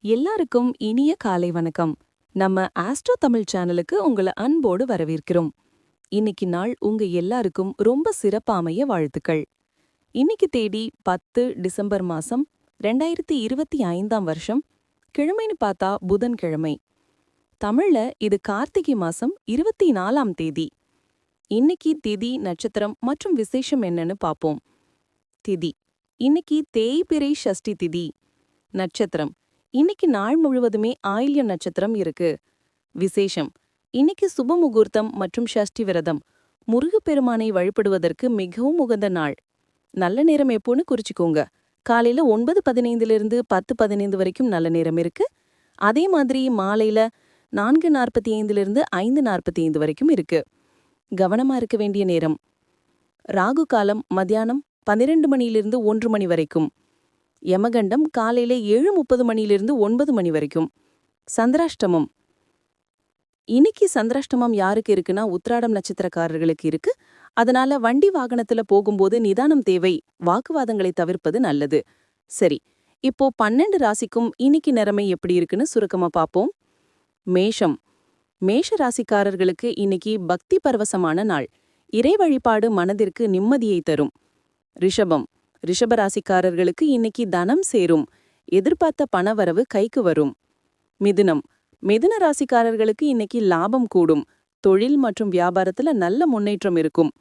எல்லாருக்கும் இனிய காலை வணக்கம். நம்ம ஆஸ்ட்ரோ தமிழ் சேனலுக்கு உங்களை அன்போடு வரவேற்கிறோம். இன்னைக்கு நாள் உங்க எல்லாருக்கும் ரொம்ப சிறப்பா அமைய வாழ்த்துக்கள். இன்னைக்கு தேதி 10 டிசம்பர் மாசம் 2025ஆம் வருஷம். கிழமைன்னு பார்த்தா புதன்கிழமை. தமிழ்ல இது கார்த்திகை மாசம் 24ஆம் தேதி. இன்னைக்கு திதி, நட்சத்திரம் மற்றும் விசேஷம் என்னன்னு பாப்போம். திதி இன்னைக்கு தேய்பிறை ஷஷ்டி திதி. நட்சத்திரம் இன்னைக்கு நாள் முழுவதுமே ஆயில்யம் நட்சத்திரம் இருக்கு. விசேஷம் இன்னைக்கு சுப முகூர்த்தம் மற்றும் ஷஷ்டி விரதம். முருகப்பெருமானை வழிபடுவதற்கு மிகவும் உகந்த நாள். நல்ல நேரம் எப்போன்னு குறிச்சுக்கோங்க. காலையில 9:15 10:15 வரைக்கும் நல்ல நேரம் இருக்கு. அதே மாதிரி மாலையில 4:45 5:45 வரைக்கும் இருக்கு. கவனமா இருக்க வேண்டிய நேரம். ராகு காலம் மத்தியானம் 12 மணியிலிருந்து 1 மணி வரைக்கும். யமகண்டம் காலையில 7:30 மணியிலிருந்து 9 மணி வரைக்கும். சந்திராஷ்டமம் இன்னைக்கு சந்திராஷ்டமம் யாருக்கு இருக்குன்னா உத்திராடம் நட்சத்திரக்காரர்களுக்கு இருக்கு. அதனால வண்டி வாகனத்துல போகும்போது நிதானம் தேவை. வாக்குவாதங்களை தவிர்ப்பது நல்லது. சரி, இப்போ 12 ராசிக்கும் இன்னைக்கு நிலைமை எப்படி இருக்குன்னு சுருக்கமா பாப்போம். மேஷம் மேஷ ராசிக்காரர்களுக்கு இன்னைக்கு பக்தி பரவசமான நாள். இறை வழிபாடு மனதிற்கு நிம்மதியை தரும். ரிஷபம் ரிஷபராசிக்காரர்களுக்கு இன்னைக்கு தனம் சேரும். எதிர்பார்த்த பணவரவு கைக்கு வரும். மிதுனம் மிதுன ராசிக்காரர்களுக்கு இன்னைக்கு லாபம் கூடும். தொழில் மற்றும் வியாபாரத்துல நல்ல முன்னேற்றம் இருக்கும்.